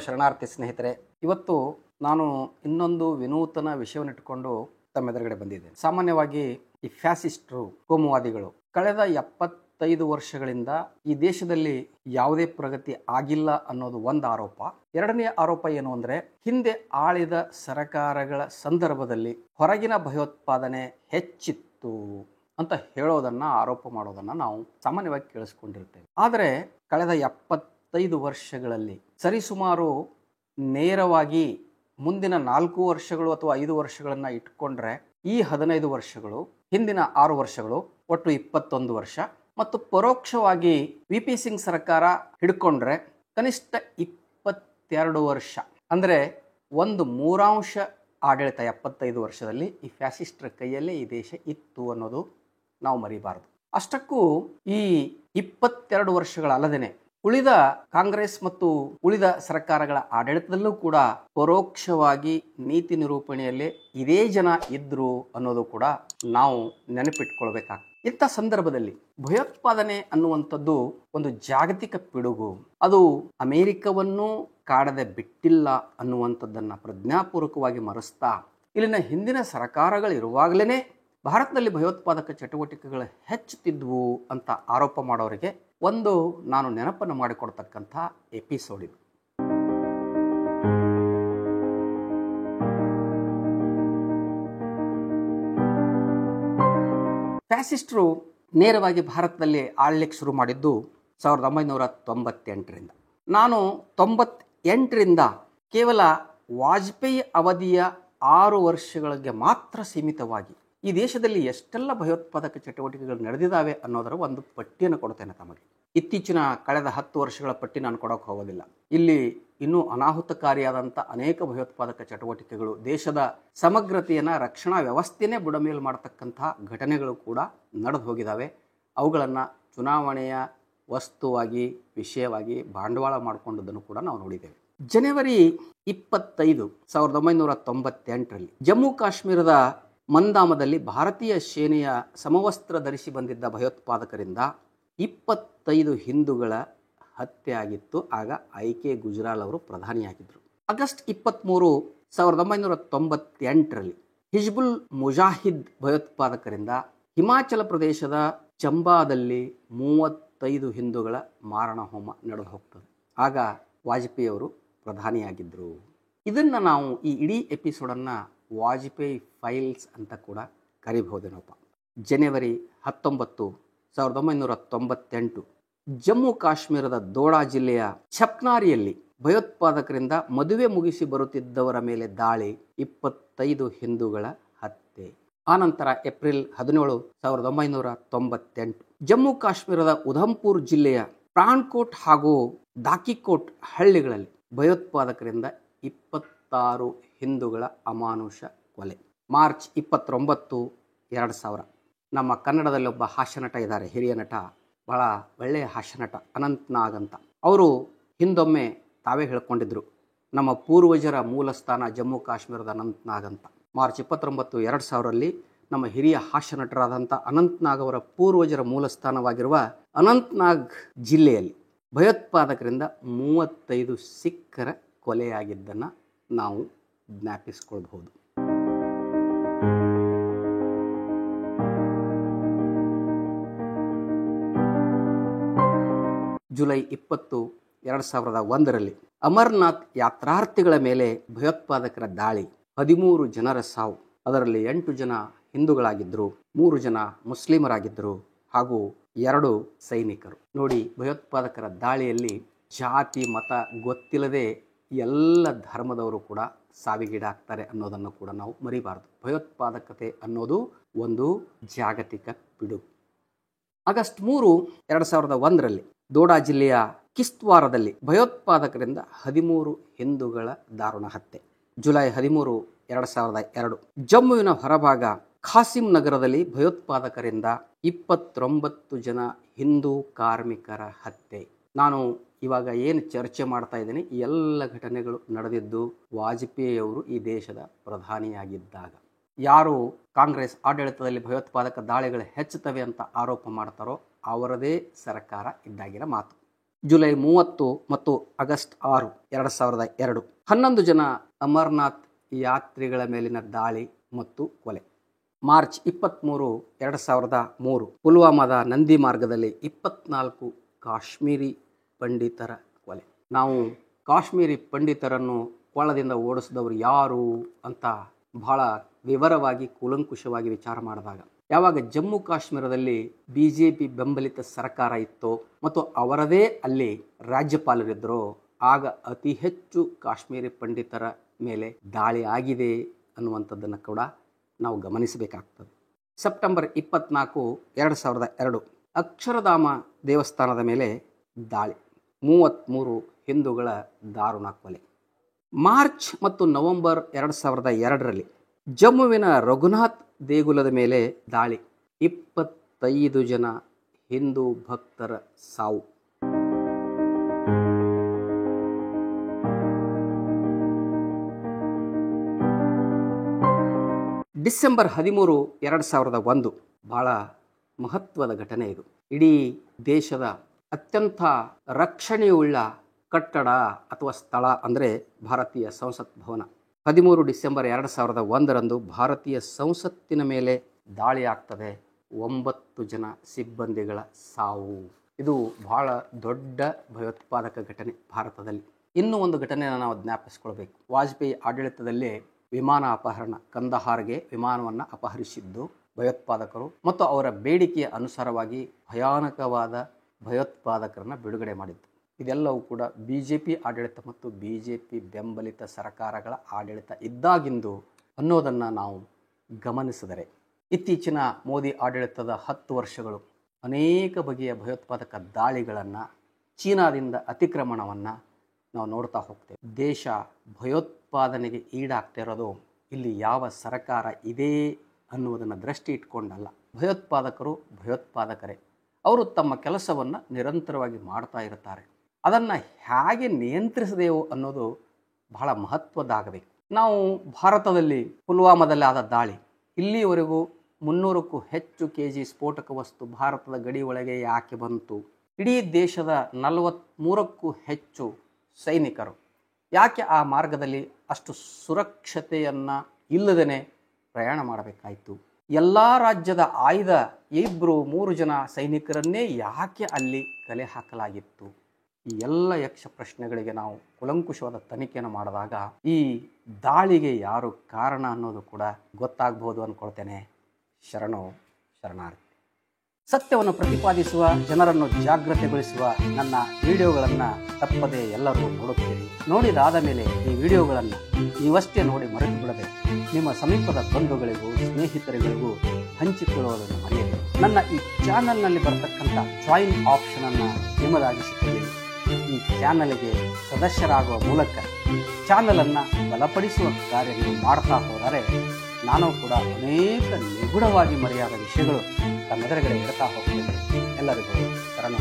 ಶರಣಾರ್ಥಿ ಸ್ನೇಹಿತರೆ. ಇವತ್ತು ನಾನು ಇನ್ನೊಂದು ವಿನೂತನ ವಿಷಯವನ್ನಿಟ್ಟುಕೊಂಡು ತಮ್ಮ ಎದುರುಗಡೆ ಬಂದಿದ್ದೇನೆ. ಸಾಮಾನ್ಯವಾಗಿ ಈ ಫ್ಯಾಸಿಸ್ಟರು, ಕೋಮುವಾದಿಗಳು ಕಳೆದ 75 ವರ್ಷಗಳಿಂದ ಈ ದೇಶದಲ್ಲಿ ಯಾವುದೇ ಪ್ರಗತಿ ಆಗಿಲ್ಲ ಅನ್ನೋದು ಒಂದು ಆರೋಪ. ಎರಡನೇ ಆರೋಪ ಏನು ಅಂದರೆ, ಹಿಂದೆ ಆಳಿದ ಸರ್ಕಾರಗಳ ಸಂದರ್ಭದಲ್ಲಿ ಹೊರಗಿನ ಭಯೋತ್ಪಾದನೆ ಹೆಚ್ಚಿತ್ತು ಅಂತ ಹೇಳೋದನ್ನ, ಆರೋಪ ಮಾಡೋದನ್ನ ನಾವು ಸಾಮಾನ್ಯವಾಗಿ ಕೇಳಿಸ್ಕೊಂಡಿರ್ತೇವೆ. ಆದರೆ ಕಳೆದ 75 ವರ್ಷಗಳಲ್ಲಿ ಸರಿಸುಮಾರು ನೇರವಾಗಿ ಮುಂದಿನ 4 ವರ್ಷಗಳು ಅಥವಾ 5 ವರ್ಷಗಳನ್ನು ಇಟ್ಕೊಂಡ್ರೆ ಈ 15 ವರ್ಷಗಳು, ಹಿಂದಿನ 6 ವರ್ಷಗಳು, ಒಟ್ಟು 21 ವರ್ಷ, ಮತ್ತು ಪರೋಕ್ಷವಾಗಿ ವಿ.ಪಿ. ಸಿಂಗ್ ಸರ್ಕಾರ ಹಿಡ್ಕೊಂಡ್ರೆ ಕನಿಷ್ಠ 22 ವರ್ಷ, ಅಂದರೆ ಒಂದು ಮೂರಾಂಶ ಆಡಳಿತ 75 ವರ್ಷದಲ್ಲಿ ಈ ಫ್ಯಾಸಿಸ್ಟರ ಕೈಯಲ್ಲೇ ಈ ದೇಶ ಇತ್ತು ಅನ್ನೋದು ನಾವು ಮರಿಬಾರದು. ಅಷ್ಟಕ್ಕೂ ಈ 22 ವರ್ಷಗಳಲ್ಲದೇನೆ ಉಳಿದ ಕಾಂಗ್ರೆಸ್ ಮತ್ತು ಉಳಿದ ಸರ್ಕಾರಗಳ ಆಡಳಿತದಲ್ಲೂ ಕೂಡ ಪರೋಕ್ಷವಾಗಿ ನೀತಿ ನಿರೂಪಣೆಯಲ್ಲಿ ಇದೇ ಜನ ಇದ್ರು ಅನ್ನೋದು ಕೂಡ ನಾವು ನೆನಪಿಟ್ಕೊಳ್ಬೇಕಾಗ್ತದೆ. ಇಂಥ ಸಂದರ್ಭದಲ್ಲಿ ಭಯೋತ್ಪಾದನೆ ಅನ್ನುವಂಥದ್ದು ಒಂದು ಜಾಗತಿಕ ಪಿಡುಗು. ಅದು ಅಮೆರಿಕವನ್ನು ಕಾಡದೆ ಬಿಟ್ಟಿಲ್ಲ ಅನ್ನುವಂಥದ್ದನ್ನು ಪ್ರಜ್ಞಾಪೂರ್ವಕವಾಗಿ ಮರೆಸ್ತಾ, ಇಲ್ಲಿನ ಹಿಂದಿನ ಸರ್ಕಾರಗಳು ಇರುವಾಗಲೇ ಭಾರತದಲ್ಲಿ ಭಯೋತ್ಪಾದಕ ಚಟುವಟಿಕೆಗಳು ಹೆಚ್ಚುತ್ತಿದ್ವು ಅಂತ ಆರೋಪ ಮಾಡೋರಿಗೆ ಒಂದು ನಾನು ನೆನಪನ್ನು ಮಾಡಿಕೊಡ್ತಕ್ಕಂಥ ಎಪಿಸೋಡ್ ಇದು. ಫ್ಯಾಸಿಸ್ಟರು ನೇರವಾಗಿ ಭಾರತದಲ್ಲಿ ಆಳ್ಲಿಕ್ಕೆ ಶುರು ಮಾಡಿದ್ದು 1998ರಿಂದ. ನಾನು 98ರಿಂದ ಕೇವಲ ವಾಜಪೇಯಿ ಅವಧಿಯ 6 ವರ್ಷಗಳಿಗೆ ಮಾತ್ರ ಸೀಮಿತವಾಗಿ ಈ ದೇಶದಲ್ಲಿ ಎಷ್ಟೆಲ್ಲ ಭಯೋತ್ಪಾದಕ ಚಟುವಟಿಕೆಗಳು ನಡೆದಿದ್ದಾವೆ ಅನ್ನೋದರ ಒಂದು ಪಟ್ಟಿಯನ್ನು ಕೊಡ್ತೇನೆ ತಮಗೆ. ಇತ್ತೀಚಿನ ಕಳೆದ 10 ವರ್ಷಗಳ ಪಟ್ಟಿ ನಾನು ಕೊಡೋಕೆ ಹೋಗೋದಿಲ್ಲ. ಇಲ್ಲಿ ಇನ್ನೂ ಅನಾಹುತಕಾರಿಯಾದಂಥ ಅನೇಕ ಭಯೋತ್ಪಾದಕ ಚಟುವಟಿಕೆಗಳು, ದೇಶದ ಸಮಗ್ರತೆಯನ್ನು, ರಕ್ಷಣಾ ವ್ಯವಸ್ಥೆಯೇ ಬುಡಮೇಲು ಮಾಡತಕ್ಕಂಥ ಘಟನೆಗಳು ಕೂಡ ನಡೆದು ಹೋಗಿದ್ದಾವೆ. ಅವುಗಳನ್ನು ಚುನಾವಣೆಯ ವಸ್ತುವಾಗಿ, ವಿಷಯವಾಗಿ ಬಂಡವಾಳ ಮಾಡಿಕೊಂಡದನ್ನು ಕೂಡ ನಾವು ನೋಡಿದ್ದೇವೆ. ಜನವರಿ 25, 1998ರಲ್ಲಿ ಜಮ್ಮು ಕಾಶ್ಮೀರದ ಮಂದಾಮದಲ್ಲಿ ಭಾರತೀಯ ಸೇನೆಯ ಸಮವಸ್ತ್ರ ಧರಿಸಿ ಬಂದಿದ್ದ ಭಯೋತ್ಪಾದಕರಿಂದ 25 ಹಿಂದೂಗಳ ಹತ್ಯೆ ಆಗಿತ್ತು. ಆಗ ಐ.ಕೆ. ಗುಜ್ರಾಲ್ ಅವರು ಪ್ರಧಾನಿಯಾಗಿದ್ದರು. ಆಗಸ್ಟ್ 23, 1998ರಲ್ಲಿ ಹಿಜ್ಬುಲ್ ಮುಜಾಹಿದ್ ಭಯೋತ್ಪಾದಕರಿಂದ ಹಿಮಾಚಲ ಪ್ರದೇಶದ ಚಂಬಾದಲ್ಲಿ 35 ಹಿಂದೂಗಳ ಮಾರಣ ಹೋಮ ನಡೆದು ಹೋಗ್ತದೆ. ಆಗ ವಾಜಪೇಯಿ ಅವರು ಪ್ರಧಾನಿಯಾಗಿದ್ದರು. ಇದನ್ನು ನಾವು ಈ ಇಡೀ ಎಪಿಸೋಡನ್ನು ವಾಜಪೇಯಿ ಫೈಲ್ಸ್ ಅಂತ ಕೂಡ ಕರಿಬಹುದೇನಪ್ಪ. ಜನವರಿ 19, 1998 ಜಮ್ಮು ಕಾಶ್ಮೀರದ ದೋಡಾ ಜಿಲ್ಲೆಯ ಛಪ್ನಾರಿಯಲ್ಲಿ ಭಯೋತ್ಪಾದಕರಿಂದ ಮದುವೆ ಮುಗಿಸಿ ಬರುತ್ತಿದ್ದವರ ಮೇಲೆ ದಾಳಿ, 25 ಹಿಂದೂಗಳ ಹತ್ಯೆ. ಆನಂತರ ಏಪ್ರಿಲ್ 17, 1998 ಜಮ್ಮು ಕಾಶ್ಮೀರದ ಉಧಂಪುರ್ ಜಿಲ್ಲೆಯ ಪ್ರಾಣ್ಕೋಟ್ ಹಾಗೂ ದಾಕಿಕೋಟ್ ಹಳ್ಳಿಗಳಲ್ಲಿ ಭಯೋತ್ಪಾದಕರಿಂದ 26 ಹಿಂದೂಗಳ ಅಮಾನುಷ ಕೊಲೆ. ಮಾರ್ಚ್ 29, 2000 ನಮ್ಮ ಕನ್ನಡದಲ್ಲಿ ಒಬ್ಬ ಹಾಸ್ಯನಟ ಇದ್ದಾರೆ, ಹಿರಿಯ ನಟ, ಬಹಳ ಒಳ್ಳೆಯ ಹಾಸ್ಯನಟ, ಅನಂತ್ ನಾಗ್ ಅಂತ. ಅವರು ಹಿಂದೊಮ್ಮೆ ತಾವೇ ಹೇಳ್ಕೊಂಡಿದ್ರು, ನಮ್ಮ ಪೂರ್ವಜರ ಮೂಲ ಸ್ಥಾನ ಜಮ್ಮು ಕಾಶ್ಮೀರದ ಅನಂತ್ ನಾಗ್ ಅಂತ. ಮಾರ್ಚ್ 29, 2000ರಲ್ಲಿ ನಮ್ಮ ಹಿರಿಯ ಹಾಸ್ಯ ನಟರಾದಂಥ ಅನಂತ್ ನಾಗ್ ಅವರ ಪೂರ್ವಜರ ಮೂಲ ಸ್ಥಾನವಾಗಿರುವ ಅನಂತ್ ನಾಗ್ ಜಿಲ್ಲೆಯಲ್ಲಿ ಭಯೋತ್ಪಾದಕರಿಂದ 35 ಸಿಖ್ಖರ ಕೊಲೆಯಾಗಿದ್ದನ್ನು ನಾವು ಜ್ಞಾಪಿಸ್ಕೊಳ್ಬಹುದು. ಜುಲೈ 20, 2001ರಲ್ಲಿ ಅಮರ್ನಾಥ್ ಯಾತ್ರಾರ್ಥಿಗಳ ಮೇಲೆ ಭಯೋತ್ಪಾದಕರ ದಾಳಿ, 13 ಜನರ ಸಾವು. ಅದರಲ್ಲಿ 8 ಜನ ಹಿಂದೂಗಳಾಗಿದ್ದರು, 3 ಜನ ಮುಸ್ಲಿಮರಾಗಿದ್ದರು ಹಾಗೂ 2 ಸೈನಿಕರು. ನೋಡಿ, ಭಯೋತ್ಪಾದಕರ ದಾಳಿಯಲ್ಲಿ ಜಾತಿ ಮತ ಗೊತ್ತಿಲ್ಲದೆ ಎಲ್ಲ ಧರ್ಮದವರು ಕೂಡ ಸಾವಿಗೀಡಾಗ್ತಾರೆ ಅನ್ನೋದನ್ನು ಕೂಡ ನಾವು ಮರಿಬಾರದು. ಭಯೋತ್ಪಾದಕತೆ ಅನ್ನೋದು ಒಂದು ಜಾಗತಿಕ ಪಿಡುಗು. ಆಗಸ್ಟ್ 3, 2001ರಲ್ಲಿ ದೋಡಾ ಜಿಲ್ಲೆಯ ಕಿಶ್ತ್ವಾರದಲ್ಲಿ ಭಯೋತ್ಪಾದಕರಿಂದ 13 ಹಿಂದೂಗಳ ದಾರುಣ ಹತ್ಯೆ. ಜುಲೈ 13, 2002 ಜಮ್ಮುವಿನ ಹೊರಭಾಗ ಖಾಸಿಂ ನಗರದಲ್ಲಿ ಭಯೋತ್ಪಾದಕರಿಂದ 29 ಜನ ಹಿಂದೂ ಕಾರ್ಮಿಕರ ಹತ್ಯೆ. ನಾನು ಇವಾಗ ಏನು ಚರ್ಚೆ ಮಾಡ್ತಾ ಇದ್ದೀನಿ, ಈ ಎಲ್ಲ ಘಟನೆಗಳು ನಡೆದಿದ್ದು ವಾಜಪೇಯಿಯವರು ಈ ದೇಶದ ಪ್ರಧಾನಿಯಾಗಿದ್ದಾಗ. ಯಾರು ಕಾಂಗ್ರೆಸ್ ಆಡಳಿತದಲ್ಲಿ ಭಯೋತ್ಪಾದಕ ದಾಳಿಗಳು ಹೆಚ್ಚುತ್ತವೆ ಅಂತ ಆರೋಪ ಮಾಡ್ತಾರೋ ಅವರದೇ ಸರ್ಕಾರ ಇದ್ದಾಗಿನ ಮಾತು. ಜುಲೈ 30 ಮತ್ತು ಆಗಸ್ಟ್ 6, 2002. 11 ಜನ ಅಮರನಾಥ್ ಯಾತ್ರಿಗಳ ಮೇಲಿನ ದಾಳಿ ಮತ್ತು ಕೊಲೆ. ಮಾರ್ಚ್ 23, 2003 ಪುಲ್ವಾಮಾದ ನಂದಿ ಮಾರ್ಗದಲ್ಲಿ 24 ಕಾಶ್ಮೀರಿ ಪಂಡಿತರ ಕೊಲೆ. ನಾವು ಕಾಶ್ಮೀರಿ ಪಂಡಿತರನ್ನು ಕೊಳದಿಂದ ಓಡಿಸಿದವರು ಯಾರು ಅಂತ ಬಹಳ ವಿವರವಾಗಿ ಕೂಲಂಕುಷವಾಗಿ ವಿಚಾರ ಮಾಡಿದಾಗ, ಯಾವಾಗ ಜಮ್ಮು ಕಾಶ್ಮೀರದಲ್ಲಿ BJP ಬೆಂಬಲಿತ ಸರ್ಕಾರ ಇತ್ತೋ ಮತ್ತು ಅವರದೇ ಅಲ್ಲಿ ರಾಜ್ಯಪಾಲರಿದ್ದರೋ ಆಗ ಅತಿ ಹೆಚ್ಚು ಕಾಶ್ಮೀರಿ ಪಂಡಿತರ ಮೇಲೆ ದಾಳಿ ಆಗಿದೆ ಅನ್ನುವಂಥದ್ದನ್ನು ಕೂಡ ನಾವು ಗಮನಿಸಬೇಕಾಗ್ತದೆ. ಸೆಪ್ಟೆಂಬರ್ 24, 2002 ಅಕ್ಷರಧಾಮ ದೇವಸ್ಥಾನದ ಮೇಲೆ ದಾಳಿ, 33 ಹಿಂದೂಗಳ ದಾರುಣ ಕೊಲೆ. ಮಾರ್ಚ್ ಮತ್ತು ನವೆಂಬರ್ 2002ರಲ್ಲಿ ಜಮ್ಮುವಿನ ರಘುನಾಥ್ ದೇಗುಲದ ಮೇಲೆ ದಾಳಿ, 25 ಜನ ಹಿಂದೂ ಭಕ್ತರ ಸಾವು. ಡಿಸೆಂಬರ್ 13, 2001 ಬಹಳ ಮಹತ್ವದ ಘಟನೆ ಇದು. ಇಡೀ ದೇಶದ ಅತ್ಯಂತ ರಕ್ಷಣೆಯುಳ್ಳ ಕಟ್ಟಡ ಅಥವಾ ಸ್ಥಳ ಅಂದರೆ ಭಾರತೀಯ ಸಂಸತ್ ಭವನ. 13 ಡಿಸೆಂಬರ್ 2001ರಂದು ಭಾರತೀಯ ಸಂಸತ್ತಿನ ಮೇಲೆ ದಾಳಿ ಆಗ್ತದೆ, 9 ಜನ ಸಿಬ್ಬಂದಿಗಳ ಸಾವು. ಇದು ಬಹಳ ದೊಡ್ಡ ಭಯೋತ್ಪಾದಕ ಘಟನೆ ಭಾರತದಲ್ಲಿ. ಇನ್ನೂ ಒಂದು ಭಘಟನೆಯನ್ನು ನಾವು ಜ್ಞಾಪಿಸ್ಕೊಳ್ಬೇಕು. ವಾಜಪೇಯಿ ಆಡಳಿತದಲ್ಲಿ ವಿಮಾನ ಅಪಹರಣ, ಕಂದಹಾರ್ಗೆ ವಿಮಾನವನ್ನು ಅಪಹರಿಸಿದ್ದು ಭಯೋತ್ಪಾದಕರು ಮತ್ತು ಅವರ ಬೇಡಿಕೆಯ ಅನುಸಾರವಾಗಿ ಭಯಾನಕವಾದ ಭಯೋತ್ಪಾದಕರನ್ನು ಬಿಡುಗಡೆ ಮಾಡಿದ್ದು. ಇದೆಲ್ಲವೂ ಕೂಡ BJP ಆಡಳಿತ ಮತ್ತು BJP ಬೆಂಬಲಿತ ಸರ್ಕಾರಗಳ ಆಡಳಿತ ಇದ್ದಾಗಿಂದು ಅನ್ನೋದನ್ನು ನಾವು ಗಮನಿಸಿದರೆ, ಇತ್ತೀಚಿನ ಮೋದಿ ಆಡಳಿತದ 10 ವರ್ಷಗಳು ಅನೇಕ ಬಗೆಯ ಭಯೋತ್ಪಾದಕ ದಾಳಿಗಳನ್ನು, ಚೀನಾದಿಂದ ಅತಿಕ್ರಮಣವನ್ನು ನಾವು ನೋಡ್ತಾ ಹೋಗ್ತೇವೆ. ದೇಶ ಭಯೋತ್ಪಾದನೆಗೆ ಈಡಾಗ್ತಿರೋದು ಇಲ್ಲಿ ಯಾವ ಸರ್ಕಾರ ಇದೆ ಅನ್ನುವುದನ್ನು ದೃಷ್ಟಿ ಇಟ್ಕೊಂಡಲ್ಲ. ಭಯೋತ್ಪಾದಕರು ಭಯೋತ್ಪಾದಕರೇ, ಅವರು ತಮ್ಮ ಕೆಲಸವನ್ನು ನಿರಂತರವಾಗಿ ಮಾಡ್ತಾ ಇರ್ತಾರೆ. ಅದನ್ನು ಹೇಗೆ ನಿಯಂತ್ರಿಸದೆವು ಅನ್ನೋದು ಬಹಳ ಮಹತ್ವದ್ದಾಗಬೇಕು. ನಾವು ಭಾರತದಲ್ಲಿ ಪುಲ್ವಾಮಾದಲ್ಲಿ ಆದ ದಾಳಿ, ಇಲ್ಲಿವರೆಗೂ 300ಕ್ಕೂ ಹೆಚ್ಚು kg ಸ್ಫೋಟಕ ವಸ್ತು ಭಾರತದ ಗಡಿ ಒಳಗೆ ಯಾಕೆ ಬಂತು? ಇಡೀ ದೇಶದ 43ಕ್ಕೂ ಹೆಚ್ಚು ಸೈನಿಕರು ಯಾಕೆ ಆ ಮಾರ್ಗದಲ್ಲಿ ಅಷ್ಟು ಸುರಕ್ಷತೆಯನ್ನು ಇಲ್ಲದೇ ಪ್ರಯಾಣ ಮಾಡಬೇಕಾಯಿತು? ಎಲ್ಲ ರಾಜ್ಯದ ಆಯ್ದ 2-3 ಜನ ಸೈನಿಕರನ್ನೇ ಯಾಕೆ ಅಲ್ಲಿ ಕಲೆ ಹಾಕಲಾಗಿತ್ತು? ಈ ಎಲ್ಲ ಯಕ್ಷ ಪ್ರಶ್ನೆಗಳಿಗೆ ನಾವು ಕುಲಂಕುಷವಾದ ತನಿಖೆಯನ್ನು ಮಾಡಿದಾಗ ಈ ದಾಳಿಗೆ ಯಾರು ಕಾರಣ ಅನ್ನೋದು ಕೂಡ ಗೊತ್ತಾಗಬಹುದು ಅಂದ್ಕೊಳ್ತೇನೆ. ಶರಣಾರ್ಥಿ. ಸತ್ಯವನ್ನು ಪ್ರತಿಪಾದಿಸುವ, ಜನರನ್ನು ಜಾಗೃತಿಗೊಳಿಸುವ ನನ್ನ ವಿಡಿಯೋಗಳನ್ನು ತಪ್ಪದೆ ಎಲ್ಲರೂ ನೋಡುತ್ತೀರಿ. ನೋಡಿದಾದ ಮೇಲೆ ಈ ವಿಡಿಯೋಗಳನ್ನು ನೀವಷ್ಟೇ ನೋಡಿ ಮರೆತು ಬಿಡದೆ ನಿಮ್ಮ ಸಮೀಪದ ಬಂಧುಗಳಿಗೂ ಸ್ನೇಹಿತರುಗಳಿಗೂ ಹಂಚಿಕೊಳ್ಳುವುದನ್ನು ಮರೆಯದೆ ನನ್ನ ಈ ಚಾನಲ್ನಲ್ಲಿ ಬರತಕ್ಕಂಥ ಜಾಯಿನ್ ಆಪ್ಷನನ್ನು ನಿಮ್ಮದಾಗಿಸಿಕೊಳ್ಳಿ. ಈ ಚಾನಲ್ಗೆ ಸದಸ್ಯರಾಗುವ ಮೂಲಕ ಚಾನಲನ್ನು ಬಲಪಡಿಸುವ ಕಾರ್ಯ ನೀವು ಮಾಡ್ತಾ ಹೋದರೆ ನಾನು ಕೂಡ ಅನೇಕ ನಿಗೂಢವಾಗಿ ಮರೆಯಾದ ವಿಷಯಗಳು ತಮ್ಮೆದುರುಗಡೆ ಇಡ್ತಾ ಹೋಗ್ತೇನೆ. ಎಲ್ಲರಿಗೂ ಶರಣು.